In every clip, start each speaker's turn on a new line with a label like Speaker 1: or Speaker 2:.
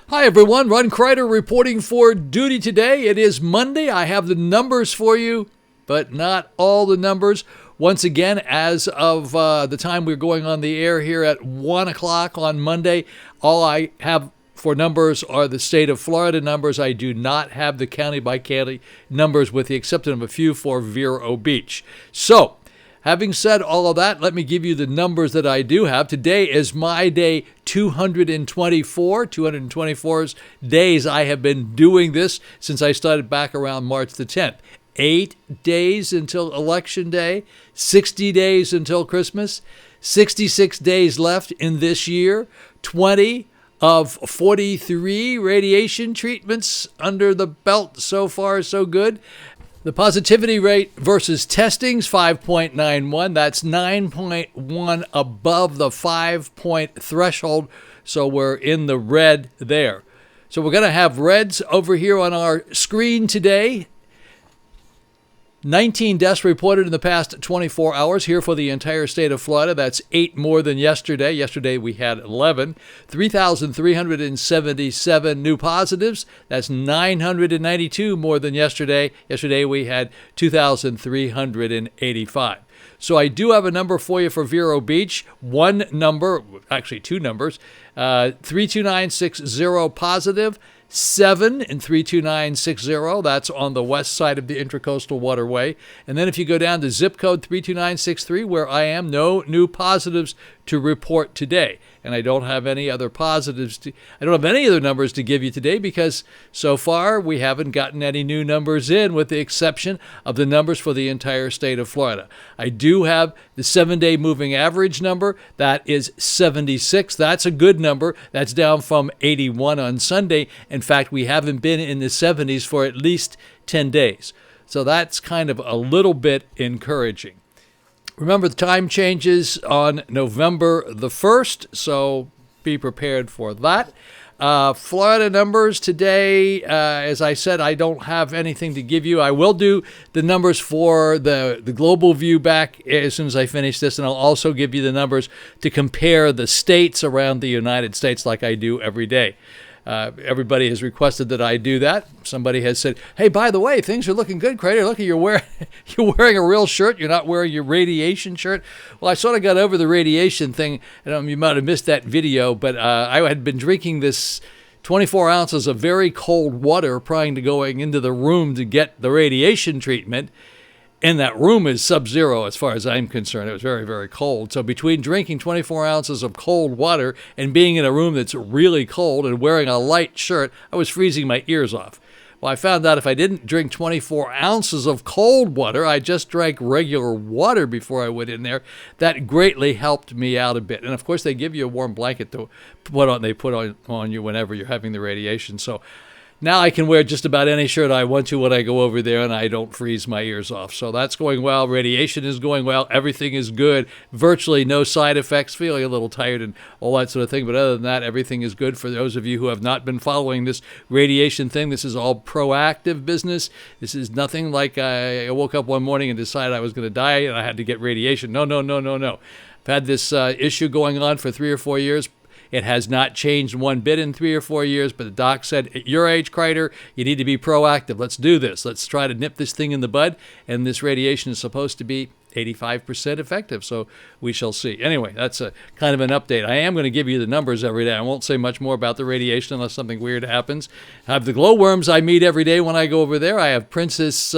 Speaker 1: Hi everyone, Ron Crider reporting for duty today. It is Monday. I have the numbers for you, but not all the numbers. Once again, as of the time we're going on the air here at 1 o'clock on Monday, all I have for numbers are the state of Florida numbers. I do not have the county-by-county numbers with the exception of a few for Vero Beach. So, having said all of that, let me give you the numbers that I do have. Today is my day 224. 224 days I have been doing this since I started back around March the 10th. 8 days until Election Day, 60 days until Christmas, 66 days left in this year, 20 of 43 radiation treatments under the belt. So far, so good. The positivity rate versus testing's 5.91. That's 9.1 above the 5-point threshold, so we're in the red there. So we're going to have reds over here on our screen today. 19 deaths reported in the past 24 hours here for the entire state of Florida. That's 8 more than yesterday. Yesterday we had 11. 3,377 new positives. That's 992 more than yesterday. Yesterday we had 2,385. So I do have a number for you for Vero Beach. One number, actually two numbers, 32960 positive. 7 in 32960, that's on the west side of the Intracoastal Waterway. And then if you go down to zip code 32963, where I am, no new positives to report today. And I don't have any other I don't have any other numbers to give you today because so far we haven't gotten any new numbers in with the exception of the numbers for the entire state of Florida. I do have the 7-day moving average number. That is 76. That's a good number. That's down from 81 on Sunday. In fact, we haven't been in the 70s for at least 10 days. So that's kind of a little bit encouraging. Remember, the time changes on November the 1st, so be prepared for that. Florida numbers today, as I said, I don't have anything to give you. I will do the numbers for the global view back as soon as I finish this, and I'll also give you the numbers to compare the states around the United States like I do every day. Everybody has requested that I do that. Somebody has said, hey, by the way, things are looking good, Crider. Look, you're wearing a real shirt. You're not wearing your radiation shirt. Well, I sort of got over the radiation thing. You might have missed that video, but I had been drinking this 24 ounces of very cold water prior to going into the room to get the radiation treatment. And that room is sub-zero as far as I'm concerned. It was very, very cold. So between drinking 24 ounces of cold water and being in a room that's really cold and wearing a light shirt, I was freezing my ears off. Well, I found out if I didn't drink 24 ounces of cold water, I just drank regular water before I went in there, that greatly helped me out a bit. And, of course, they give you a warm blanket to put on. They put on you whenever you're having the radiation. So now I can wear just about any shirt I want to when I go over there, and I don't freeze my ears off. So that's going well. Radiation is going well. Everything is good. Virtually no side effects. Feeling a little tired and all that sort of thing. But other than that, everything is good. For those of you who have not been following this radiation thing, this is all proactive business. This is nothing like I woke up one morning and decided I was going to die and I had to get radiation. No. I've had this issue going on for 3 or 4 years. It has not changed one bit in 3 or 4 years, but the doc said, at your age, Crider, you need to be proactive. Let's do this. Let's try to nip this thing in the bud. And this radiation is supposed to be 85% effective, so we shall see. Anyway, that's a kind of an update. I am going to give you the numbers every day. I won't say much more about the radiation unless something weird happens. I have the glowworms I meet every day when I go over there. I have Princess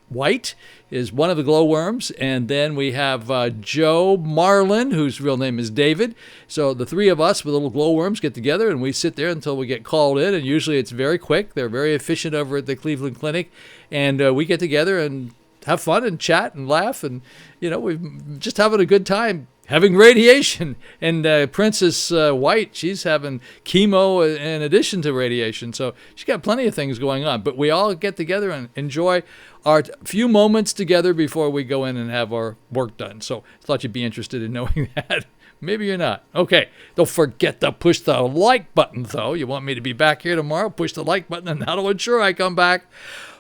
Speaker 1: White is one of the glowworms, and then we have Joe Marlin, whose real name is David. So the three of us with little glowworms get together, and we sit there until we get called in, and usually it's very quick. They're very efficient over at the Cleveland Clinic, and we get together and have fun and chat and laugh, and we're just having a good time having radiation. And Princess White, she's having chemo in addition to radiation, so she's got plenty of things going on. But we all get together and enjoy our few moments together before we go in and have our work done. So I thought you'd be interested in knowing that. Maybe you're not. Okay. Don't forget to push the like button, though. You want me to be back here tomorrow? Push the like button, and that'll ensure I come back.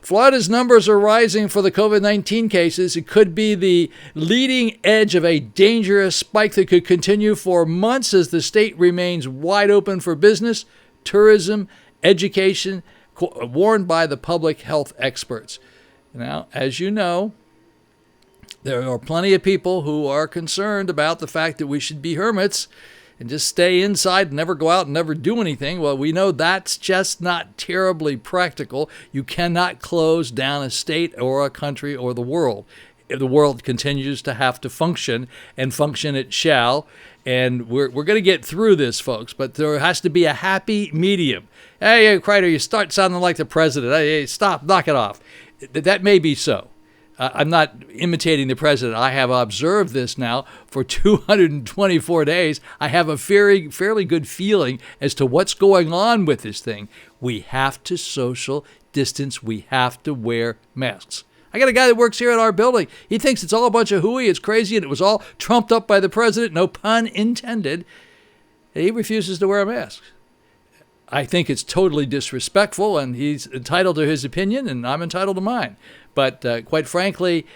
Speaker 1: Florida's numbers are rising for the COVID-19 cases. It could be the leading edge of a dangerous spike that could continue for months as the state remains wide open for business, tourism, education, warned by the public health experts. Now, as you know, there are plenty of people who are concerned about the fact that we should be hermits and just stay inside and never go out and never do anything. Well, we know that's just not terribly practical. You cannot close down a state or a country or the world. The world continues to have to function, and function it shall. And we're going to get through this, folks, but there has to be a happy medium. Hey, Crider, you start sounding like the president. Hey, stop, knock it off. That may be so. I'm not imitating the president. I have observed this now for 224 days. I have a fairly good feeling as to what's going on with this thing. We have to social distance. We have to wear masks. I got a guy that works here at our building. He thinks it's all a bunch of hooey. It's crazy, and it was all trumped up by the president. No pun intended. And he refuses to wear a mask. I think it's totally disrespectful, and he's entitled to his opinion, and I'm entitled to mine. But quite frankly,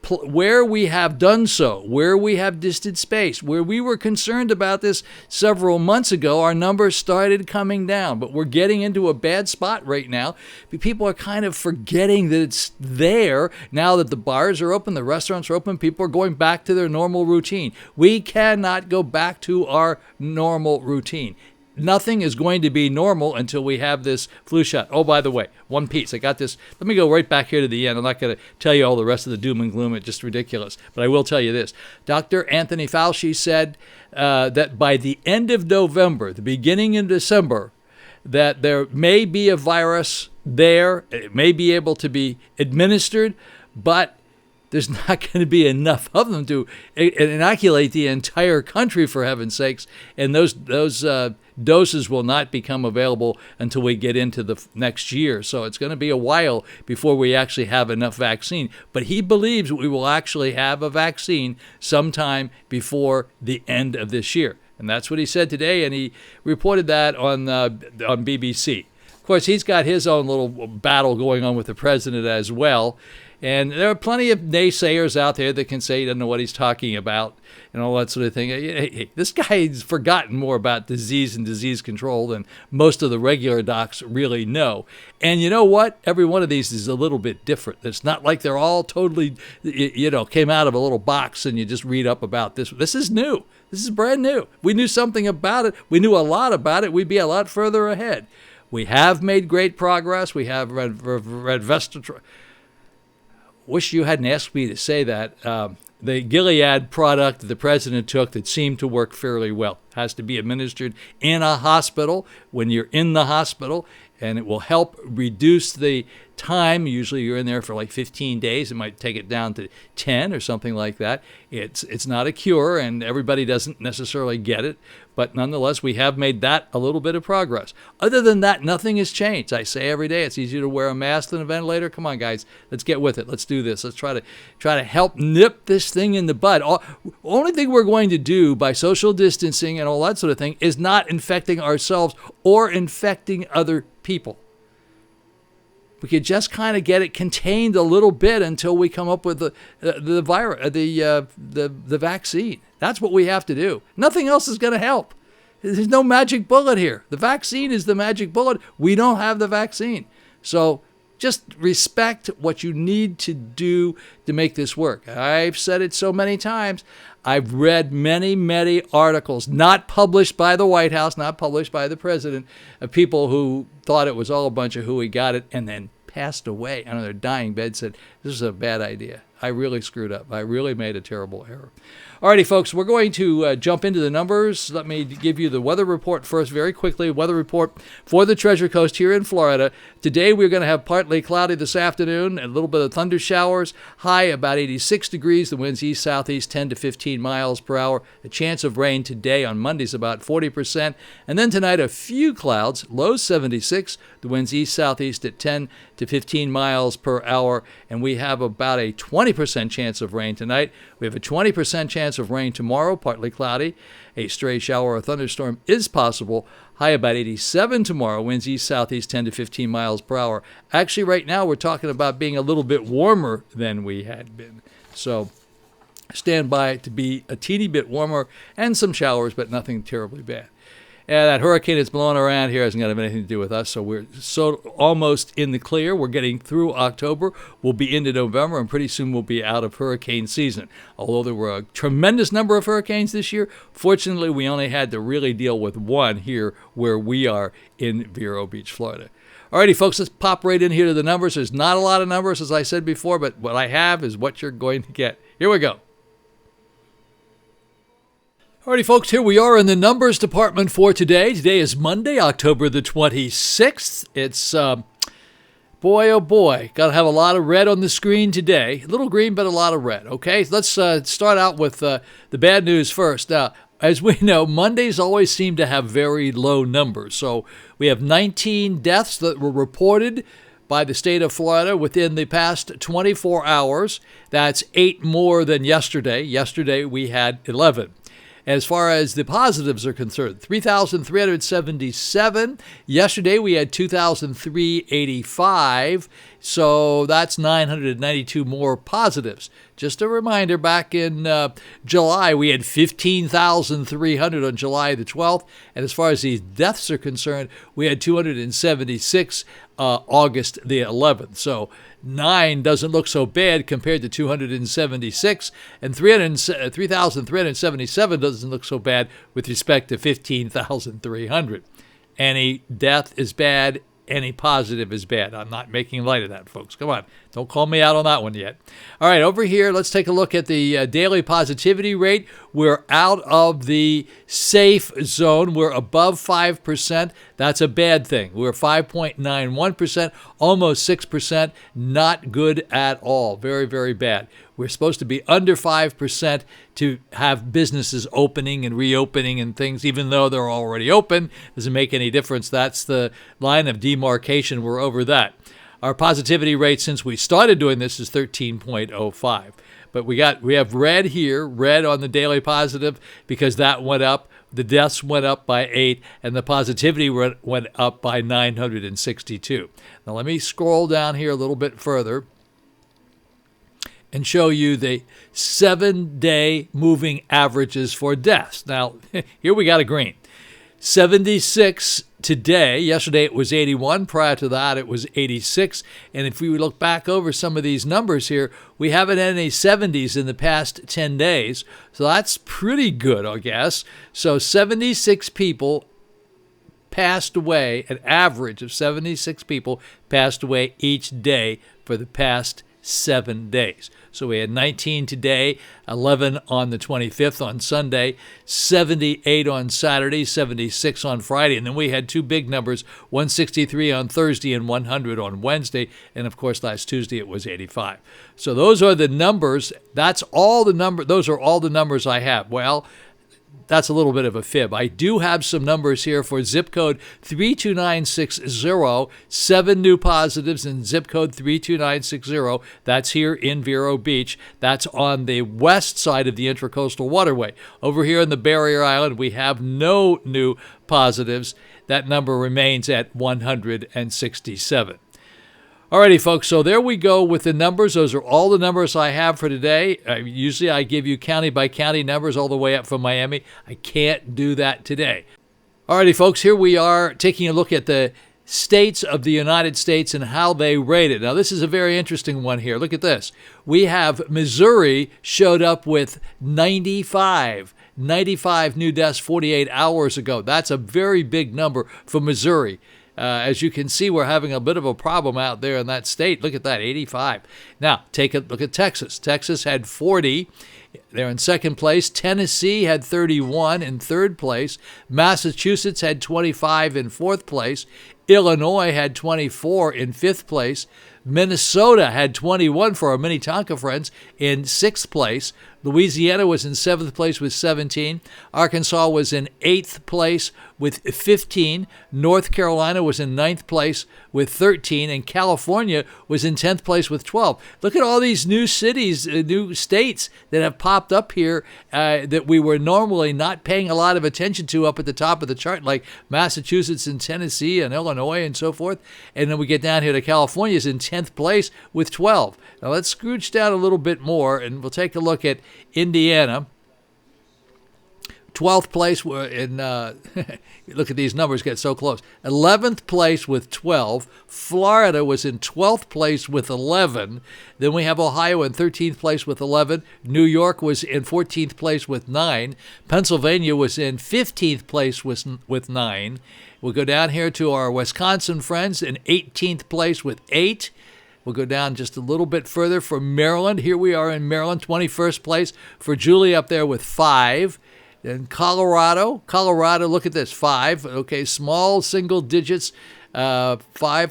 Speaker 1: where we have done so, where we have distant space, where we were concerned about this several months ago, our numbers started coming down. But we're getting into a bad spot right now. People are kind of forgetting that it's there now that the bars are open, the restaurants are open, people are going back to their normal routine. We cannot go back to our normal routine. Nothing is going to be normal until we have this flu shot. Oh, by the way, one piece. I got this. Let me go right back here to the end. I'm not going to tell you all the rest of the doom and gloom. It's just ridiculous. But I will tell you this. Dr. Anthony Fauci said that by the end of November, the beginning of December, that there may be a virus there. It may be able to be administered, but there's not going to be enough of them to inoculate the entire country, for heaven's sakes. And those doses will not become available until we get into the next year. So it's going to be a while before we actually have enough vaccine. But he believes we will actually have a vaccine sometime before the end of this year. And that's what he said today, and he reported that on BBC. Of course, he's got his own little battle going on with the president as well. And there are plenty of naysayers out there that can say he doesn't know what he's talking about and all that sort of thing. Hey, this guy's forgotten more about disease and disease control than most of the regular docs really know. And you know what? Every one of these is a little bit different. It's not like they're all totally, came out of a little box and you just read up about this. This is new. This is brand new. We knew something about it. We knew a lot about it. We'd be a lot further ahead. We have made great progress. We have wish you hadn't asked me to say that. The Gilead product that the president took that seemed to work fairly well has to be administered in a hospital when you're in the hospital, and it will help reduce the time. Usually you're in there for like 15 days. It might take it down to 10 or something like that. It's not a cure, and everybody doesn't necessarily get it. But nonetheless, we have made that a little bit of progress. Other than that, nothing has changed. I say every day it's easier to wear a mask than a ventilator. Come on, guys. Let's get with it. Let's do this. Let's try to help nip this thing in the bud. Only thing we're going to do by social distancing and all that sort of thing is not infecting ourselves or infecting other people. We could just kind of get it contained a little bit until we come up with the virus, the vaccine. That's what we have to do. Nothing else is going to help. There's no magic bullet here. The vaccine is the magic bullet. We don't have the vaccine. So just respect what you need to do to make this work. I've said it so many times. I've read many, many articles, not published by the White House, not published by the president, of people who thought it was all a bunch of hooey, got it, and then passed away on their dying bed, said, this is a bad idea. I really screwed up. I really made a terrible error. Alrighty, folks, we're going to jump into the numbers. Let me give you the weather report first very quickly. Weather report for the Treasure Coast here in Florida. Today we're going to have partly cloudy this afternoon, a little bit of thunder showers, high about 86 degrees. The winds east-southeast 10 to 15 miles per hour. A chance of rain today on Monday's about 40%. And then tonight a few clouds, low 76. The winds east-southeast at 10 to 15 miles per hour. And we have about a 20% chance of rain tonight. We have a 20% chance chance of rain tomorrow, partly cloudy. A stray shower or thunderstorm is possible. High about 87 tomorrow. Winds east-southeast 10 to 15 miles per hour. Actually, right now we're talking about being a little bit warmer than we had been. So stand by to be a teeny bit warmer and some showers, but nothing terribly bad. And that hurricane that's blowing around here hasn't got anything to do with us, so we're almost in the clear. We're getting through October. We'll be into November, and pretty soon we'll be out of hurricane season. Although there were a tremendous number of hurricanes this year, fortunately we only had to really deal with one here where we are in Vero Beach, Florida. Alrighty, folks, let's pop right in here to the numbers. There's not a lot of numbers, as I said before, but what I have is what you're going to get. Here we go. Alrighty, folks, here we are in the numbers department for today. Today is Monday, October the 26th. It's, boy, oh boy, got to have a lot of red on the screen today. A little green, but a lot of red, okay? Let's start out with the bad news first. Now, as we know, Mondays always seem to have very low numbers. So we have 19 deaths that were reported by the state of Florida within the past 24 hours. That's 8 more than yesterday. Yesterday we had 11. As far as the positives are concerned, 3,377. Yesterday we had 2,385. So that's 992 more positives. Just a reminder, back in July, we had 15,300 on July the 12th. And as far as these deaths are concerned, we had 276 August the 11th. So 9 doesn't look so bad compared to 276, and 3,377 doesn't look so bad with respect to 15,300. Any death is bad. Any positive is bad. I'm not making light of that, folks. Come on. Don't call me out on that one yet. All right, over here, let's take a look at the daily positivity rate. We're out of the safe zone. We're above 5%. That's a bad thing. We're 5.91%, almost 6%. Not good at all. Very, very bad. We're supposed to be under 5% to have businesses opening and reopening and things, even though they're already open. Doesn't make any difference. That's the line of demarcation. We're over that. Our positivity rate since we started doing this is 13.05. But we have red here, red on the daily positive, because that went up. The deaths went up by 8, and the positivity went up by 962. Now let me scroll down here a little bit further and show you the 7-day moving averages for deaths. Now, here we got a green. 76 today. Yesterday it was 81. Prior to that it was 86. And if we look back over some of these numbers here, we haven't had any 70s in the past 10 days. So that's pretty good, I guess. So 76 people passed away, an average of 76 people passed away each day for the past 7 days. So we had 19 today, 11 on the 25th on Sunday, 78 on Saturday, 76 on Friday, and then we had 2 big numbers, 163 on Thursday and 100 on Wednesday, and of course last Tuesday it was 85. So those are the numbers. Those are all the numbers I have. Well, that's a little bit of a fib. I do have some numbers here for zip code 32960, 7 new positives in zip code 32960. That's here in Vero Beach. That's on the west side of the Intracoastal Waterway. Over here in the Barrier Island, we have no new positives. That number remains at 167. Alrighty, folks, so there we go with the numbers. Those are all the numbers I have for today. Usually I give you county-by-county numbers all the way up from Miami. I can't do that today. Alrighty, folks, here we are taking a look at the states of the United States and how they rate it. Now, this is a very interesting one here. Look at this. We have Missouri showed up with 95 new deaths 48 hours ago. That's a very big number for Missouri. As you can see, we're having a bit of a problem out there in that state. Look at that, 85. Now, take a look at Texas. Texas had 40. They're in second place. Tennessee had 31 in third place. Massachusetts had 25 in fourth place. Illinois had 24 in fifth place. Minnesota had 21 for our Minnetonka friends in sixth place. Louisiana was in seventh place with 17. Arkansas was in eighth place with 15. North Carolina was in 9th place with 13. And California was in 10th place with 12. Look at all these new cities, new states that have popped up here that we were normally not paying a lot of attention to up at the top of the chart, like Massachusetts and Tennessee and Illinois and so forth. And then we get down here to California is in 10th place with 12. Now let's scrooge down a little bit more, and we'll take a look at Indiana. 12th place in, look at these numbers get so close. 11th place with 12. Florida was in 12th place with 11. Then we have Ohio in 13th place with 11. New York was in 14th place with 9. Pennsylvania was in 15th place with 9. We'll go down here to our Wisconsin friends in 18th place with 8. We'll go down just a little bit further for Maryland. Here we are in Maryland, 21st place for Julie up there with 5. And Colorado, look at this, 5. Okay, small single digits, 5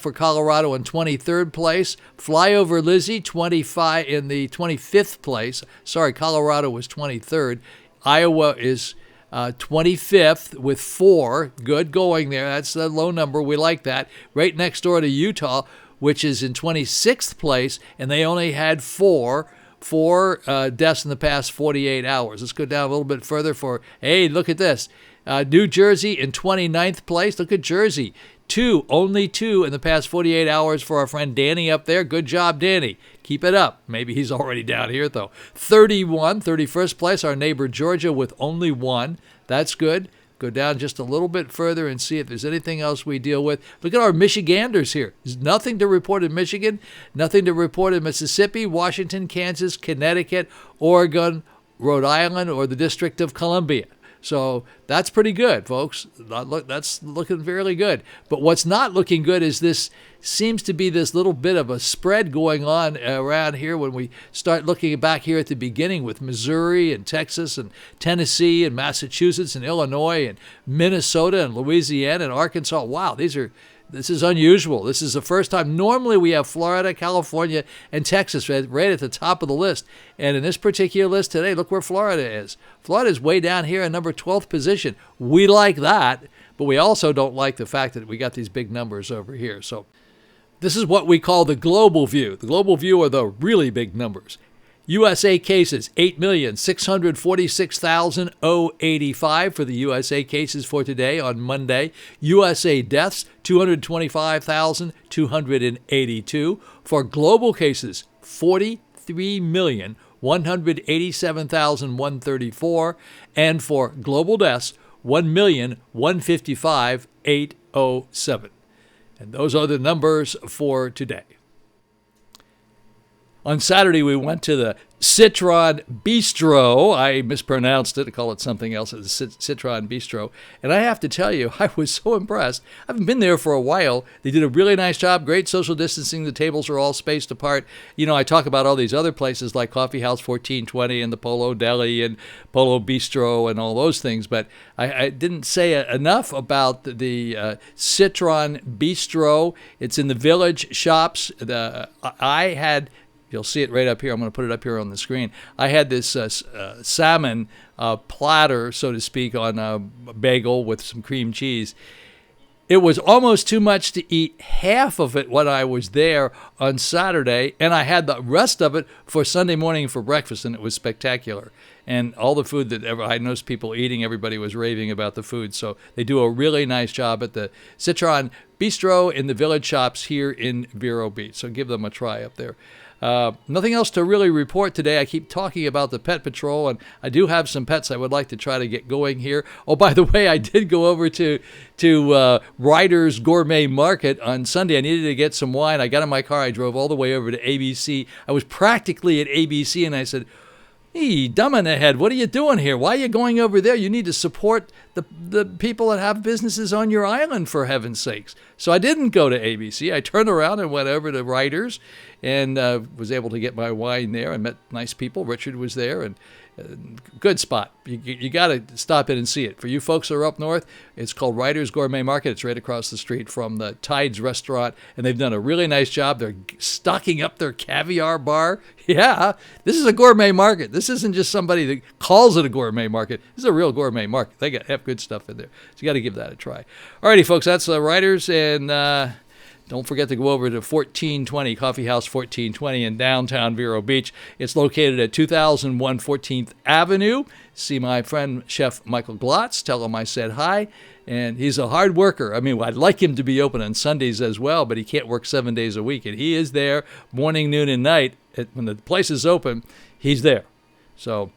Speaker 1: for Colorado in 23rd place. Flyover Lizzie, 25 in the 25th place. Sorry, Colorado was 23rd. Iowa is 25th with 4. Good going there. That's a low number. We like that. Right next door to Utah, which is in 26th place, and they only had 4 deaths in the past 48 hours. Let's go down a little bit further for, hey, look at this. New Jersey in 29th place. Look at Jersey. Only 2 in the past 48 hours for our friend Danny up there. Good job, Danny. Keep it up. Maybe he's already down here, though. 31st place, our neighbor Georgia with only 1. That's good. Go down just a little bit further and see if there's anything else we deal with. Look at our Michiganders here. There's nothing to report in Michigan, nothing to report in Mississippi, Washington, Kansas, Connecticut, Oregon, Rhode Island, or the District of Columbia. So that's pretty good, folks. That's looking fairly good. But what's not looking good is this seems to be this little bit of a spread going on around here when we start looking back here at the beginning with Missouri and Texas and Tennessee and Massachusetts and Illinois and Minnesota and Louisiana and Arkansas. Wow, this is unusual. This is the first time. Normally we have Florida, California, and Texas right at the top of the list. And in this particular list today, look where Florida is. Florida is way down here in number 12th position. We like that, but we also don't like the fact that we got these big numbers over here. So this is what we call the global view. The global view are the really big numbers. USA cases, 8,646,085 for the USA cases for today on Monday. USA deaths, 225,282. For global cases, 43,187,134. And for global deaths, 1,155,807. And those are the numbers for today. On Saturday, we went to the Citron Bistro. I mispronounced it. I call it something else. It's Citron Bistro. And I have to tell you, I was so impressed. I haven't been there for a while. They did a really nice job. Great social distancing. The tables are all spaced apart. You know, I talk about all these other places like Coffee House 1420 and the Polo Deli and Polo Bistro and all those things. But I didn't say enough about the Citron Bistro. It's in the Village Shops. You'll see it right up here. I'm going to put it up here on the screen. I had this salmon platter, so to speak, on a bagel with some cream cheese. It was almost too much to eat half of it when I was there on Saturday, and I had the rest of it for Sunday morning for breakfast, and it was spectacular. And all the food that I noticed people eating, everybody was raving about the food. So they do a really nice job at the Citron Bistro in the Village Shops here in Vero Beach. So give them a try up there. Nothing else to really report today. I keep talking about the Pet Patrol, and I do have some pets I would like to try to get going here. Oh, by the way, I did go over to Ryder's Gourmet Market on Sunday. I needed to get some wine. I got in my car. I drove all the way over to ABC. I was practically at ABC, and I said, "Hey, dumb in the head, what are you doing here? Why are you going over there? You need to support the people that have businesses on your island, for heaven's sakes." So I didn't go to ABC. I turned around and went over to Ryder's and was able to get my wine there. I met nice people. Richard was there, and Good spot. You got to stop in and see it. For you folks that are up north, it's called Ryder's Gourmet Market. It's right across the street from the Tides restaurant, and they've done a really nice job. They're stocking up their caviar bar. Yeah, this is a gourmet market. This isn't just somebody that calls it a gourmet market. This is a real gourmet market. They have good stuff in there. So you got to give that a try. Alrighty, folks, that's Ryder's, and don't forget to go over to 1420, Coffee House 1420 in downtown Vero Beach. It's located at 2001 14th Avenue. See my friend, Chef Michael Glotz. Tell him I said hi. And he's a hard worker. I mean, I'd like him to be open on Sundays as well, but he can't work 7 days a week. And he is there morning, noon, and night. When the place is open, he's there. So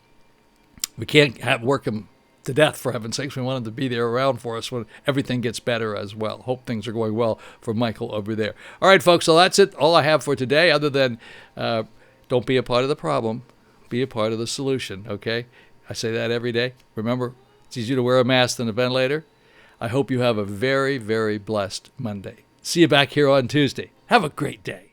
Speaker 1: we can't work him to death, for heaven's sakes. We want him to be there around for us when everything gets better as well. Hope things are going well for Michael over there. All right, folks, so that's it. All I have for today, other than don't be a part of the problem. Be a part of the solution, okay? I say that every day. Remember, it's easier to wear a mask than a ventilator. I hope you have a very, very blessed Monday. See you back here on Tuesday. Have a great day.